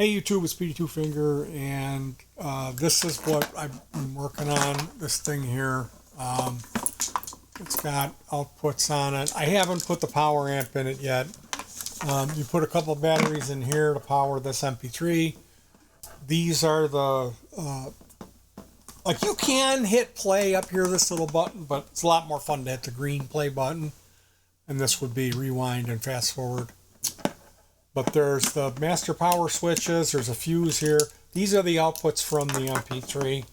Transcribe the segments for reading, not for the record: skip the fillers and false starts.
Hey YouTube, it's Petey Two Finger, and this is what I've been working on. This thing here, it's got outputs on it. I haven't put the power amp in it yet. You put a couple of batteries in here to power this MP3. These are the like you can hit play up here, this little button, but it's a lot more fun to hit the green play button, and this would be rewind and fast forward. But there's the master power switches, there's a fuse here. These are the outputs from the MP3.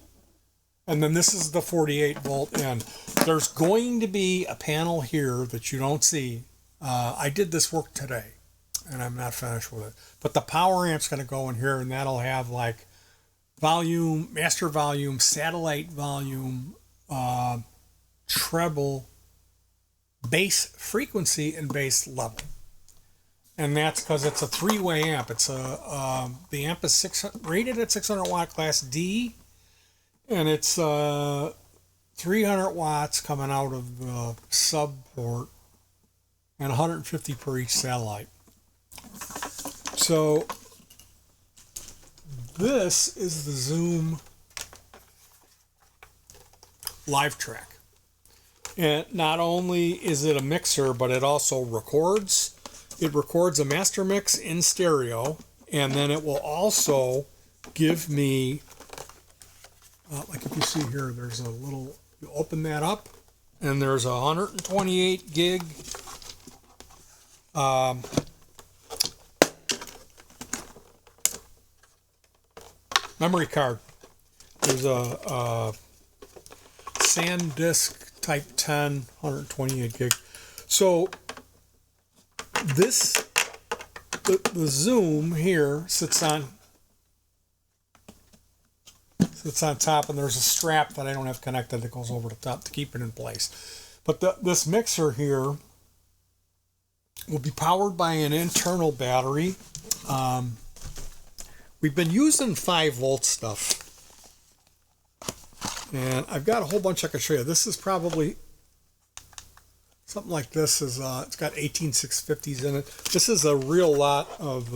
And then this is the 48 volt in. There's going to be a panel here that you don't see. I did this work today, and I'm not finished with it. But the power amp's going to go in here, and that'll have like volume, master volume, satellite volume, treble, bass frequency, and bass level. And that's because it's a three-way amp. It's the amp is rated at 600 watt class D, and it's 300 watts coming out of the sub port, and 150 per each satellite. So this is the Zoom Live Track, and not only is it a mixer, but it also records. It records a master mix in stereo, and then it will also give me, like if you see here, there's a little, you open that up, and there's a 128 gig memory card. There's a SanDisk Type 10, 128 gig. So this, the Zoom here sits on top, and there's a strap that I don't have connected that goes over the top to keep it in place. But this mixer here will be powered by an internal battery. We've been using 5 volt stuff, and I've got a whole bunch I can show you. This is probably something like this. Is it's got 18650s in it. This is a real lot of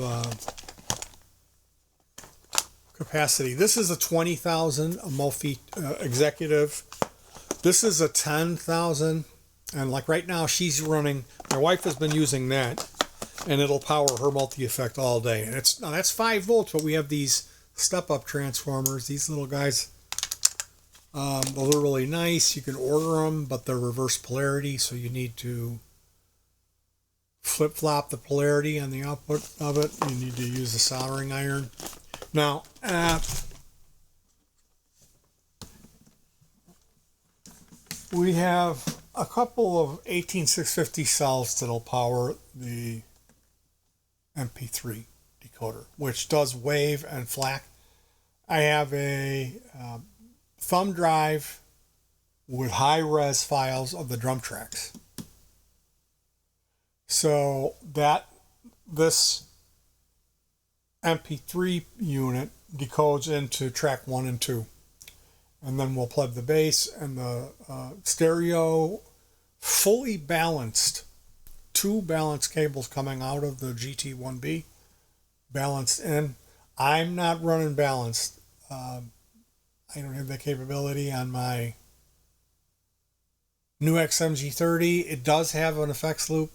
capacity. This is a 20,000 Amalfi Executive. This is a 10,000, and like right now she's running. My wife has been using that, and it'll power her multi-effect all day. And it's now that's 5 volts, but we have these step-up transformers. These little guys. Those are really nice. You can order them, but they're reverse polarity, so you need to flip-flop the polarity on the output of it. You need to use a soldering iron. Now, we have a couple of 18650 cells that'll power the MP3 decoder, which does wave and FLAC. I have a thumb drive with high-res files of the drum tracks, so that this MP3 unit decodes into track 1 and 2, and then we'll plug the bass and the stereo, fully balanced, 2 balanced cables coming out of the GT1B, balanced in. I'm not running balanced. I don't have that capability on my new XMG30. It does have an effects loop,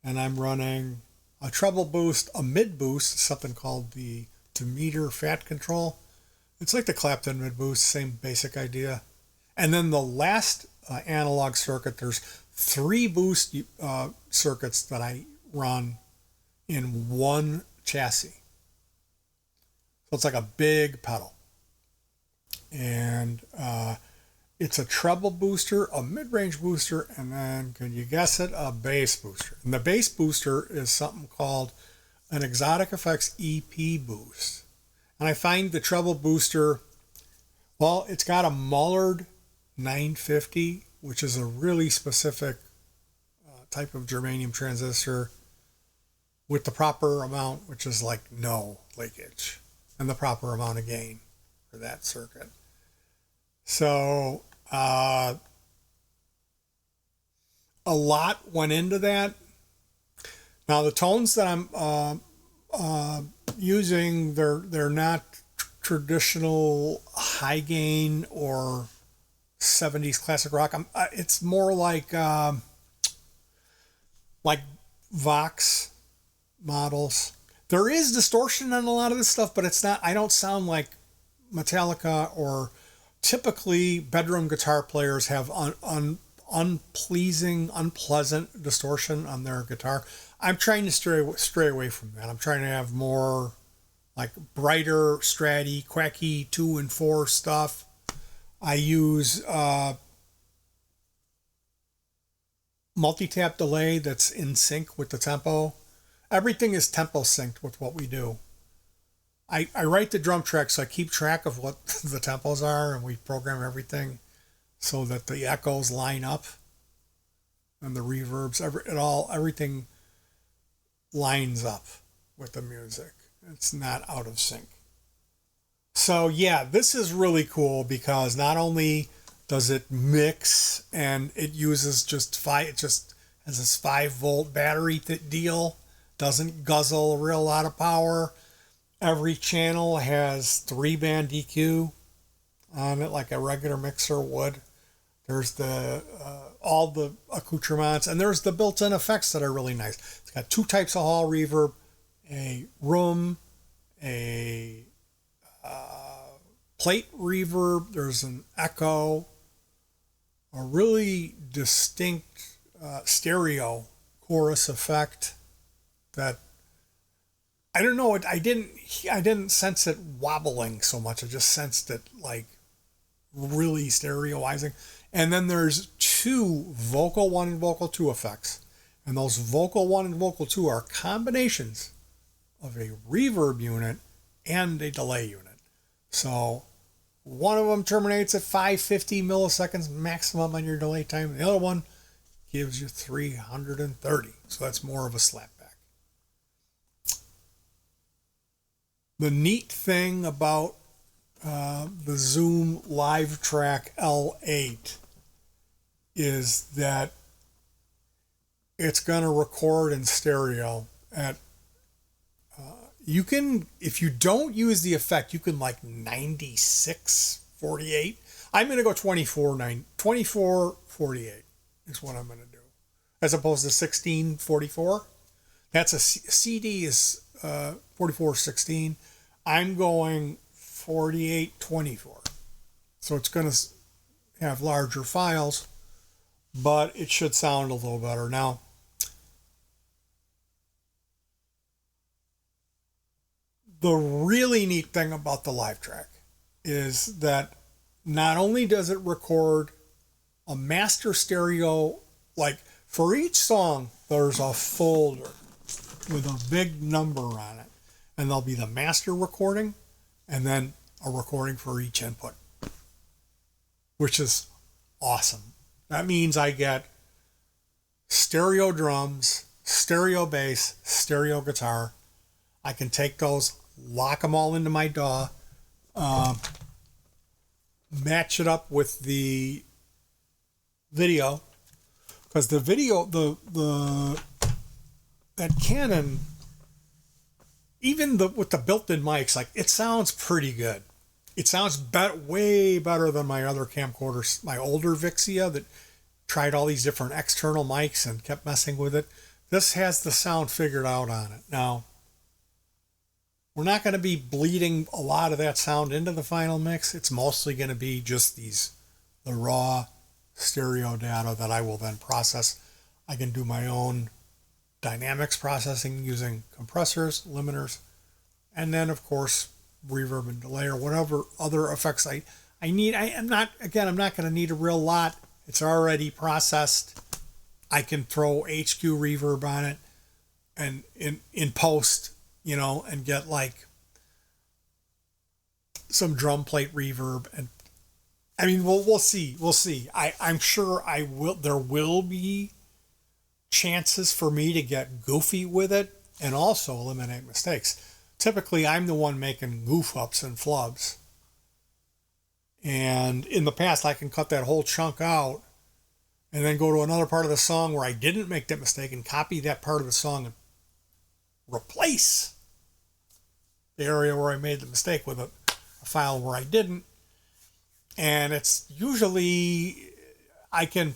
and I'm running a treble boost, a mid boost, something called the Demeter Fat Control. It's like the Clapton mid boost, same basic idea. And then the last analog circuit, there's 3 boost circuits that I run in one chassis. So it's like a big pedal. And it's a treble booster, a mid-range booster, and then, can you guess it, a bass booster. And the bass booster is something called an Exotic Effects EP boost. And I find the treble booster, well, it's got a Mullard 950, which is a really specific type of germanium transistor with the proper amount, which is like no leakage, and the proper amount of gain for that circuit. So a lot went into that. Now the tones that I'm using, they're not traditional high gain or 70s classic rock. It's more like Vox models. There is distortion on a lot of this stuff, but it's not. I don't sound like Metallica, or typically bedroom guitar players have unpleasing, unpleasant distortion on their guitar. I'm trying to stray away from that. I'm trying to have more like brighter, stratty, quacky 2 and 4 stuff. I use multi-tap delay that's in sync with the tempo. Everything is tempo synced with what we do. I write the drum tracks, so I keep track of what the tempos are, and we program everything so that the echoes line up and the reverbs, everything lines up with the music. It's not out of sync. So yeah, this is really cool because not only does it mix, and it uses it just has this 5-volt battery deal, doesn't guzzle a real lot of power. Every channel has 3-band EQ on it like a regular mixer would. There's the all the accoutrements, and there's the built-in effects that are really nice. It's got 2 types of hall reverb, a room, a plate reverb. There's an echo, a really distinct stereo chorus effect that I don't know. I didn't sense it wobbling so much. I just sensed it like really stereoizing. And then there's 2 vocal 1 and vocal 2 effects. And those vocal 1 and vocal 2 are combinations of a reverb unit and a delay unit. So one of them terminates at 550 milliseconds maximum on your delay time. The other one gives you 330. So that's more of a slapback. The neat thing about the Zoom LiveTrack L8 is that it's going to record in stereo at you can, if you don't use the effect, you can like 96/48. I'm going to go 24/48 is what I'm going to do, as opposed to 16/44. That's a CD is 44/16. I'm going 48/24. So it's going to have larger files, but it should sound a little better. Now, the really neat thing about the LiveTrack is that not only does it record a master stereo, like for each song, there's a folder with a big number on it, and there'll be the master recording and then a recording for each input, which is awesome. That means I get stereo drums, stereo bass, stereo guitar. I can take those, lock them all into my DAW, match it up with the video, because the video, that Canon, even with the built-in mics, like it sounds pretty good. It sounds way better than my other camcorders, my older Vixia that tried all these different external mics and kept messing with it. This has the sound figured out on it. Now, we're not going to be bleeding a lot of that sound into the final mix. It's mostly going to be just the raw stereo data that I will then process. I can do my own dynamics processing using compressors, limiters, and then of course reverb and delay or whatever other effects I need. I'm not going to need a real lot. It's already processed. I can throw HQ reverb on it and in post, and get like some drum plate reverb. And I mean, we'll see. I'm sure there will be chances for me to get goofy with it and also eliminate mistakes. Typically, I'm the one making goof ups and flubs. And in the past, I can cut that whole chunk out and then go to another part of the song where I didn't make that mistake and copy that part of the song and replace the area where I made the mistake with a file where I didn't. And it's usually, I can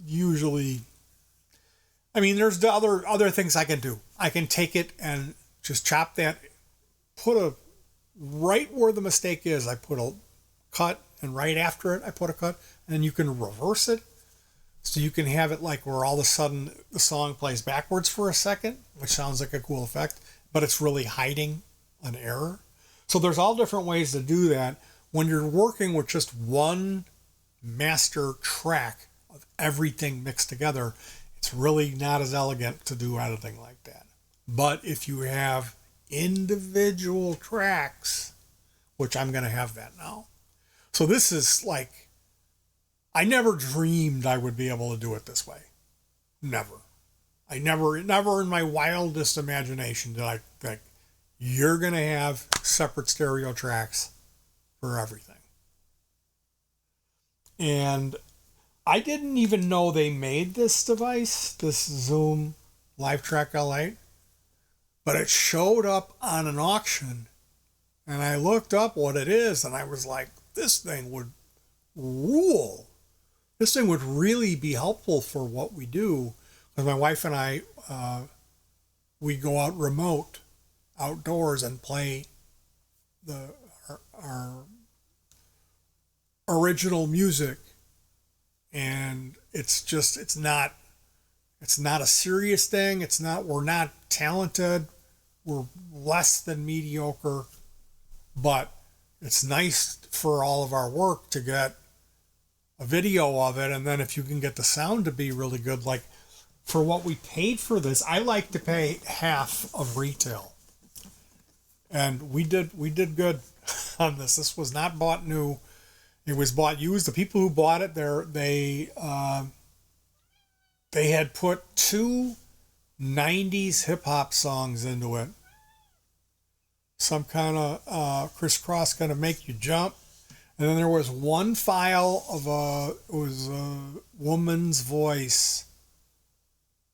usually, I mean, there's the other things I can do. I can take it and just chop that, right where the mistake is, I put a cut, and right after it, I put a cut, and then you can reverse it. So you can have it like where all of a sudden the song plays backwards for a second, which sounds like a cool effect, but it's really hiding an error. So there's all different ways to do that. When you're working with just one master track of everything mixed together, it's really not as elegant to do editing like that. But if you have individual tracks, which I'm going to have that now. So this is like, I never dreamed I would be able to do it this way. Never. I never in my wildest imagination did I think you're going to have separate stereo tracks for everything. And I didn't even know they made this device, this Zoom LiveTrack L8, but it showed up on an auction, and I looked up what it is, and I was like, this thing would rule. This thing would really be helpful for what we do. Because my wife and I, we go out remote, outdoors, and play our original music. And it's not a serious thing. We're not talented. We're less than mediocre. But it's nice for all of our work to get a video of it. And then if you can get the sound to be really good, like for what we paid for this, I like to pay half of retail. And we did good on this. This was not bought new. It was bought used. The people who bought it, they had put 2 90s hip hop songs into it. Some kind of crisscross, gonna make you jump. And then there was one file of a woman's voice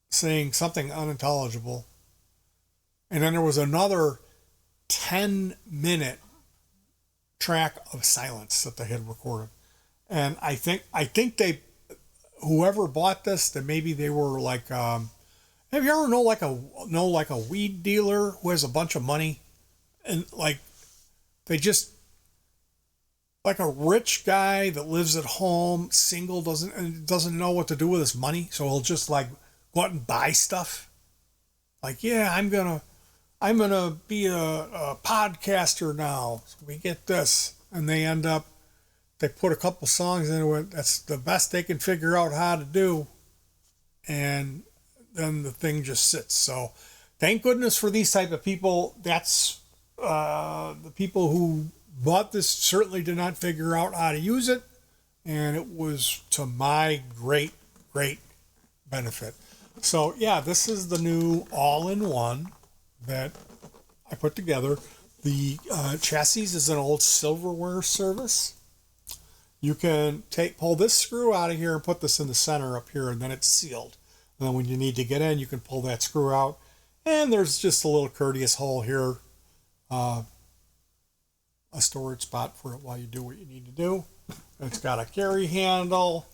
saying something unintelligible. And then there was another 10-minute track of silence that they had recorded. And I think they, whoever bought this, that maybe they were like, have you ever know like a weed dealer who has a bunch of money, and like they just, like a rich guy that lives at home, single, doesn't know what to do with his money, so he'll just like go out and buy stuff. Like, yeah, I'm gonna be a podcaster now. So we get this, and they put a couple songs into it. That's the best they can figure out how to do, and then the thing just sits. So thank goodness for these type of people. That's the people who bought this certainly did not figure out how to use it, and it was to my great benefit. So yeah, this is the new all-in-one that I put together. The chassis is an old silverware service. You can pull this screw out of here and put this in the center up here, and then it's sealed. And then when you need to get in, you can pull that screw out, and there's just a little courteous hole here, a storage spot for it while you do what you need to do. It's got a carry handle.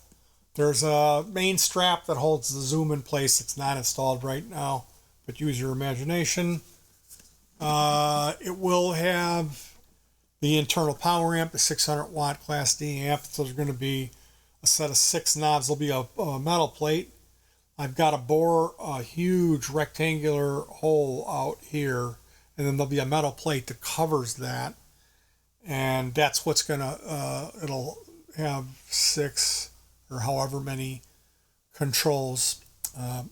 There's a main strap that holds the Zoom in place. It's not installed right now, but use your imagination. It will have the internal power amp, the 600 watt Class D amp. So there's going to be a set of 6 knobs. There'll be a metal plate. I've got to bore a huge rectangular hole out here, and then there'll be a metal plate that covers that. And that's what's gonna, it'll have 6 or however many controls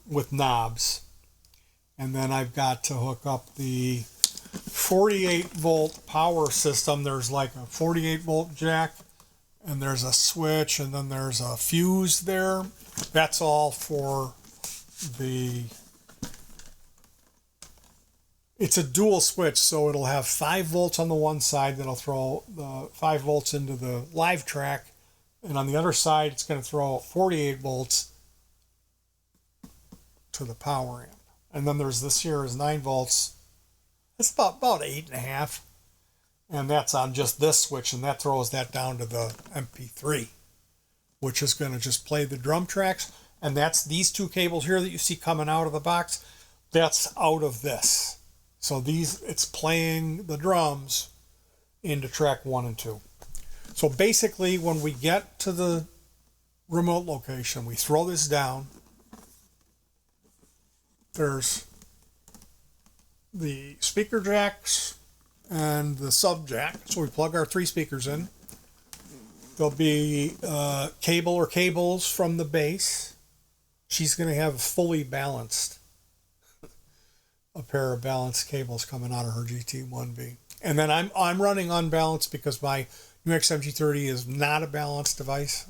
with knobs. And then I've got to hook up the 48 volt power system. There's like a 48 volt jack, and there's a switch, and then there's a fuse there. That's all for it's a dual switch, so it'll have 5 volts on the one side that'll throw the 5 volts into the LiveTrack, and on the other side it's going to throw 48 volts to the power amp. And then there's this here is 9 volts It's about 8.5. And that's on just this switch, and that throws that down to the MP3, which is going to just play the drum tracks. And that's these two cables here that you see coming out of the box. That's out of this. So it's playing the drums into track 1 and 2. So basically, when we get to the remote location, we throw this down. There's the speaker jacks and the sub jack. So we plug our 3 speakers in. There'll be cable or cables from the bass. She's going to have fully balanced, a pair of balanced cables coming out of her GT1B. And then I'm running unbalanced because my UX MG30 is not a balanced device.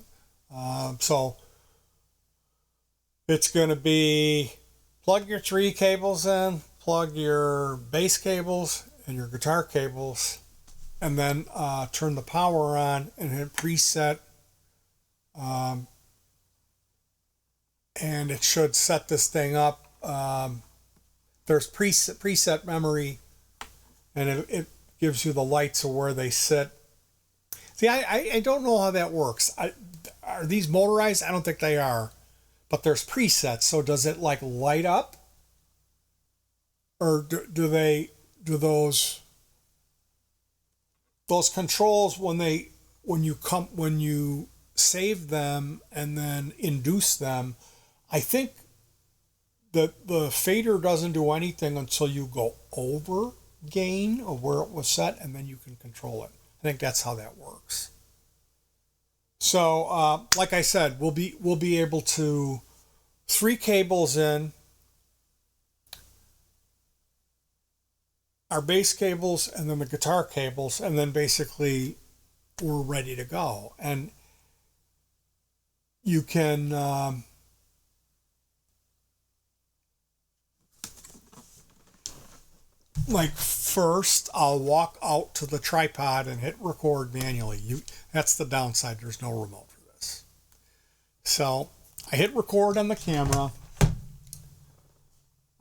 So it's going to be plug your 3 cables in, plug your bass cables and your guitar cables, and then turn the power on and hit preset. And it should set this thing up. There's preset memory, and it gives you the lights of where they sit. See, I don't know how that works. Are these motorized? I don't think they are. But there's presets, so does it like light up? Or do those controls when you save them and then induce them, I think that the fader doesn't do anything until you go over gain of where it was set, and then you can control it. I think that's how that works. So, like I said, we'll be able to 3 cables in, our bass cables, and then the guitar cables, and then basically we're ready to go. And you can like first I'll walk out to the tripod and hit record manually. That's the downside. There's no remote for this. So I hit record on the camera.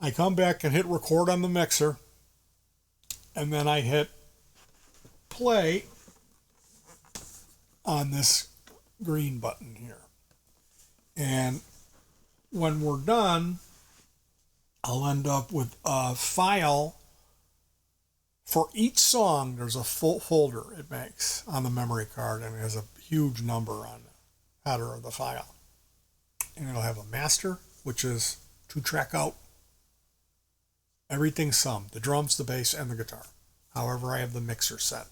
I come back and hit record on the mixer. And then I hit play on this green button here. And when we're done, I'll end up with a file. For each song, there's a full folder it makes on the memory card, and it has a huge number on the header of the file. And it'll have a master, which is 2-track out. Everything summed, the drums, the bass, and the guitar. However, I have the mixer set.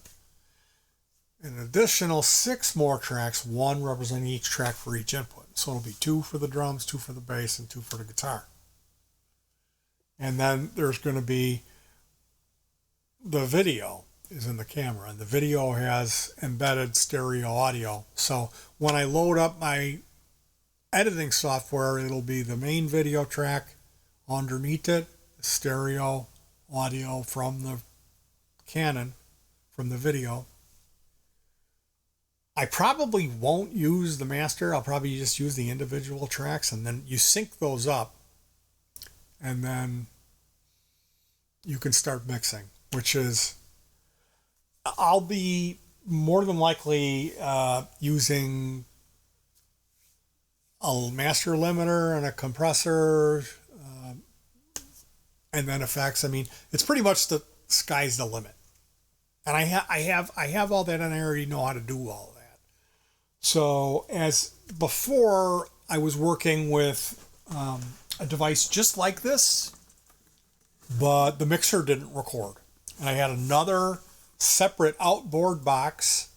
An additional 6 more tracks, 1 representing each track for each input. So it'll be 2 for the drums, 2 for the bass, and 2 for the guitar. And then there's going to be the video is in the camera, and the video has embedded stereo audio. So when I load up my editing software, it'll be the main video track, underneath it, stereo audio from the Canon, from the video. I probably won't use the master. I'll probably just use the individual tracks, and then you sync those up, and then you can start mixing, which is, I'll be more than likely using a master limiter and a compressor, and then effects. I mean, it's pretty much the sky's the limit. And I have all that, and I already know how to do all that. So as before, I was working with a device just like this, but the mixer didn't record. And I had another separate outboard box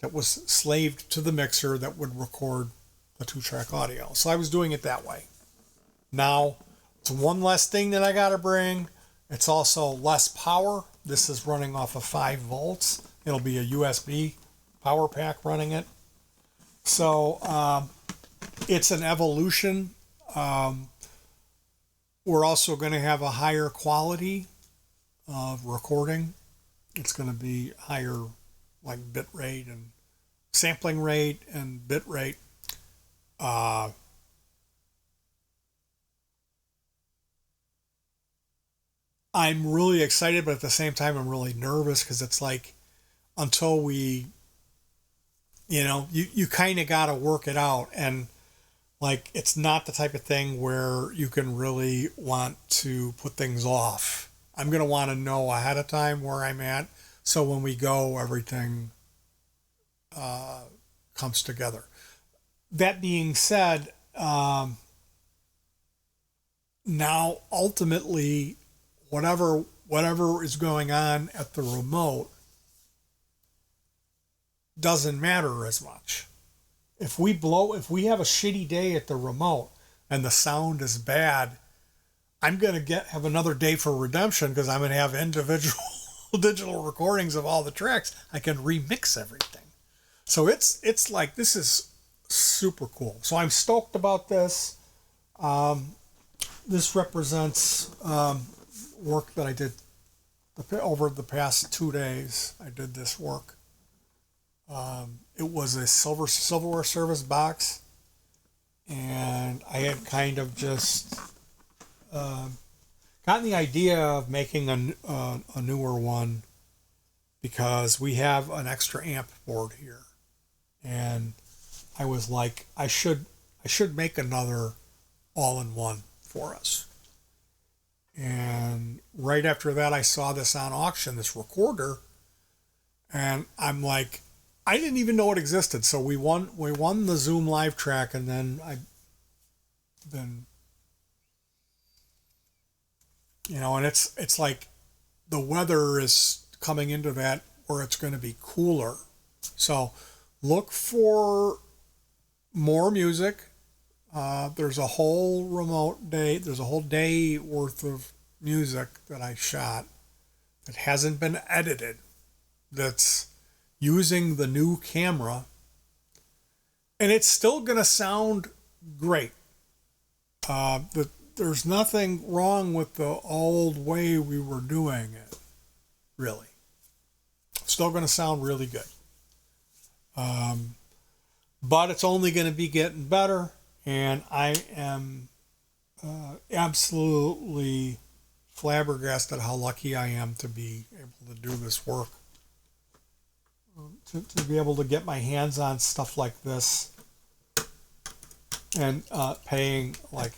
that was slaved to the mixer that would record the 2-track audio. So I was doing it that way. Now, it's one less thing that I got to bring. It's also less power. This is running off of 5 volts. It'll be a USB power pack running it. So it's an evolution. We're also going to have a higher quality of recording. It's going to be higher, like bit rate and sampling rate and bit rate. I'm really excited, but at the same time, I'm really nervous because it's like until we, you kind of got to work it out. And like, it's not the type of thing where you can really want to put things off. I'm going to want to know ahead of time where I'm at. So when we go, everything comes together. That being said, now ultimately, whatever is going on at the remote doesn't matter as much. If we have a shitty day at the remote and the sound is bad, I'm going to have another day for redemption because I'm going to have individual digital recordings of all the tracks. I can remix everything. So it's like, this is super cool. So I'm stoked about this. This represents work that I did over the past 2 days. I did this work. It was a silverware service box, and I had kind of just gotten the idea of making a newer one because we have an extra amp board here, and I was like, I should make another all-in-one for us. And right after that, I saw this on auction, this recorder, and I'm like, I didn't even know it existed. So we won the Zoom live track, and then and it's like the weather is coming into that where it's going to be cooler. So look for more music. There's a whole day worth of music that I shot that hasn't been edited, that's using the new camera, and it's still going to sound great. There's nothing wrong with the old way we were doing it, really. Still going to sound really good. But it's only going to be getting better, and I am absolutely flabbergasted how lucky I am to be able to do this work. To be able to get my hands on stuff like this and paying like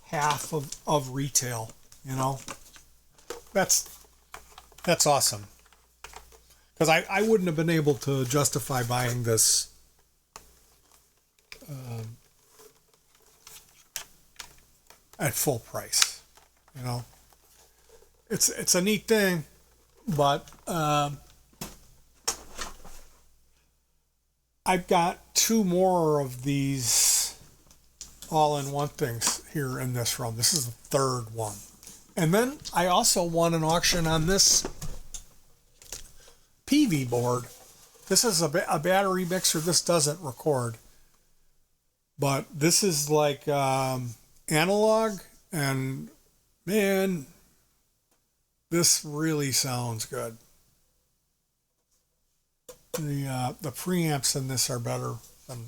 half of retail, that's awesome. Because I wouldn't have been able to justify buying this at full price. It's a neat thing. But I've got 2 more of these all-in-one things here in this room. This is the 3rd one. And then I also won an auction on this PV board. This is a battery mixer. This doesn't record. But this is like analog, and man, this really sounds good. The preamps in this are better than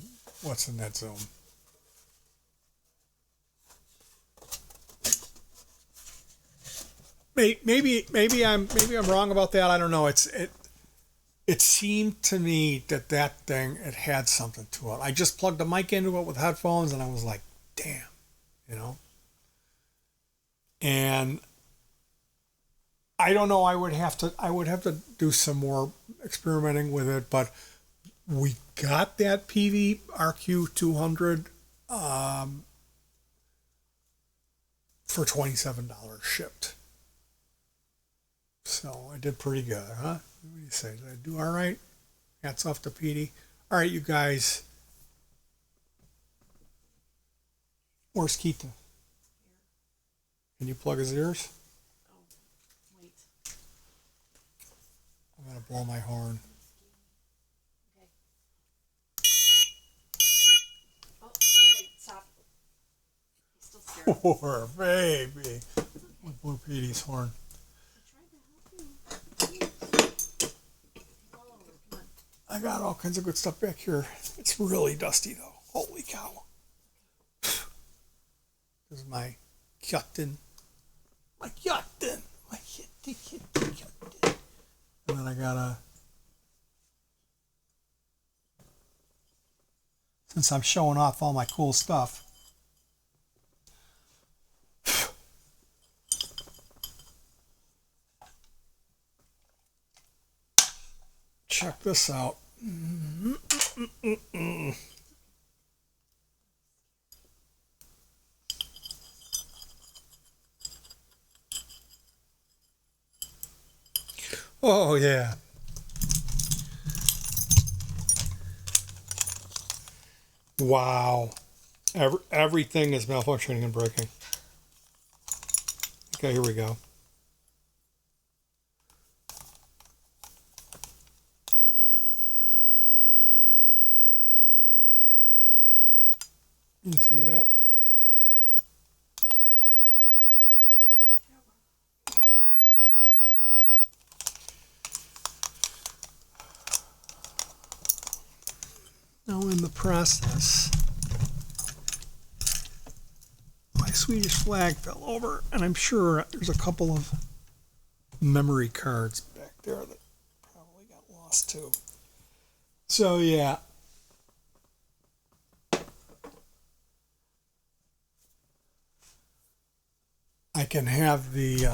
what's in that Zoom. Maybe I'm wrong about that. I don't know. It seemed to me that thing, it had something to it. I just plugged a mic into it with headphones, and I was like, damn, And I don't know. I would have to do some more experimenting with it, but we got that PV RQ200 for $27 shipped. So I did pretty good, huh? What do you say? Did I do all right? Hats off to Petey. All right, you guys. Where's Keita? Can you plug his ears? I'm going to blow my horn. Okay. Oh, okay, stop. He's still scared. Poor baby. I blew Petey's horn. I tried to help you. All over. Come on. I got all kinds of good stuff back here. It's really dusty, though. Holy cow. This is my Captain My yachten. My yachten. And then I gotta, since I'm showing off all my cool stuff. Check this out. Oh yeah. Wow. Everything is malfunctioning and breaking. Okay, here we go. You see that? Now in the process, my Swedish flag fell over, and I'm sure there's a couple of memory cards back there that probably got lost too. So yeah. I can have the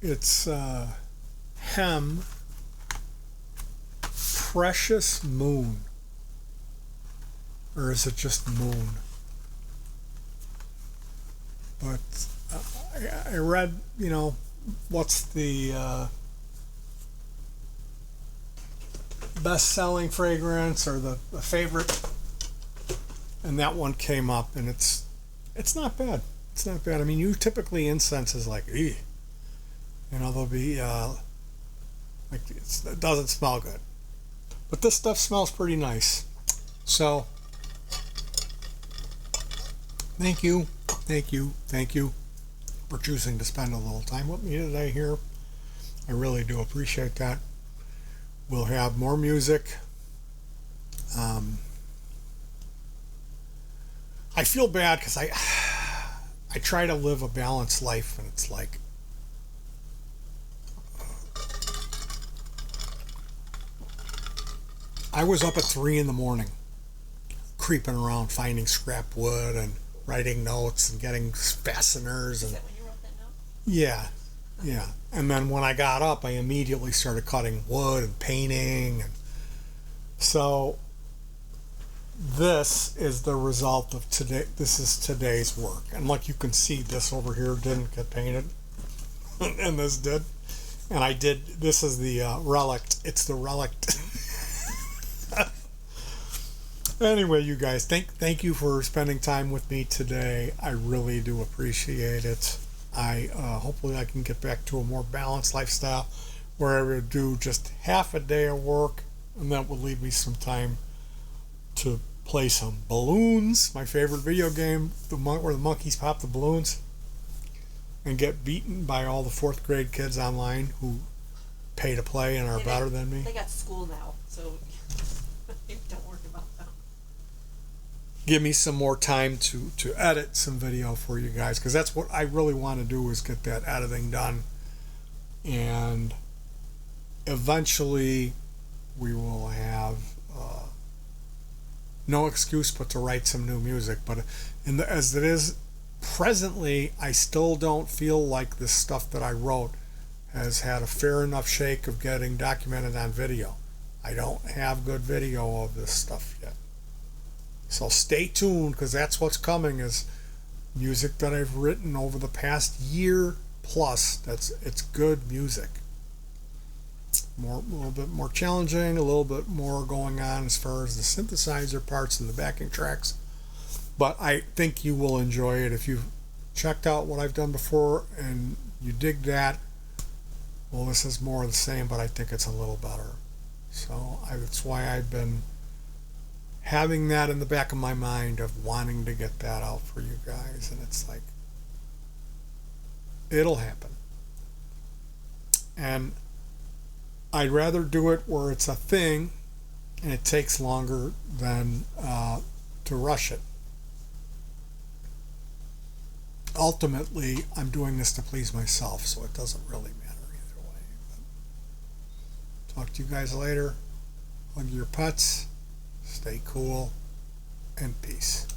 it's Hem Precious Moon, or is it just Moon? But I read, what's the best-selling fragrance or the favorite, and that one came up, and it's not bad. It's not bad. I mean, you typically incense is like, eeh. There'll be like it doesn't smell good, but this stuff smells pretty nice. So, thank you for choosing to spend a little time with me today here. I really do appreciate that. We'll have more music. I feel bad because I try to live a balanced life, and it's like I was up at 3 a.m. creeping around finding scrap wood and writing notes and getting fasteners. Is And that when you wrote that note? yeah. And then when I got up, I immediately started cutting wood and painting. And so this is the result of today. This is today's work. And like you can see, this over here didn't get painted, and this did. And I did. This is the relic. It's the relic. Anyway, you guys, thank you for spending time with me today. I really do appreciate it. Hopefully I can get back to a more balanced lifestyle where I would do just half a day of work, and that would leave me some time to play some balloons, my favorite video game, where the monkeys pop the balloons, and get beaten by all the 4th grade kids online who pay to play and are better than me. They got school now, so don't worry about them. Give me some more time to edit some video for you guys, because that's what I really want to do, is get that editing done, and eventually we will have no excuse but to write some new music. But as it is presently, I still don't feel like the stuff that I wrote has had a fair enough shake of getting documented on video. I don't have good video of this stuff yet. So stay tuned, because that's what's coming, is music that I've written over the past year plus. It's good music. A little bit more challenging, a little bit more going on as far as the synthesizer parts and the backing tracks. But I think you will enjoy it. If you've checked out what I've done before and you dig that, well, this is more of the same, but I think it's a little better. So that's why I've been having that in the back of my mind of wanting to get that out for you guys. And it's like, It'll happen. And I'd rather do it where it's a thing and it takes longer than to rush it. Ultimately, I'm doing this to please myself, so it doesn't really matter either way. But talk to you guys later. Hug your pets. Stay cool. And peace.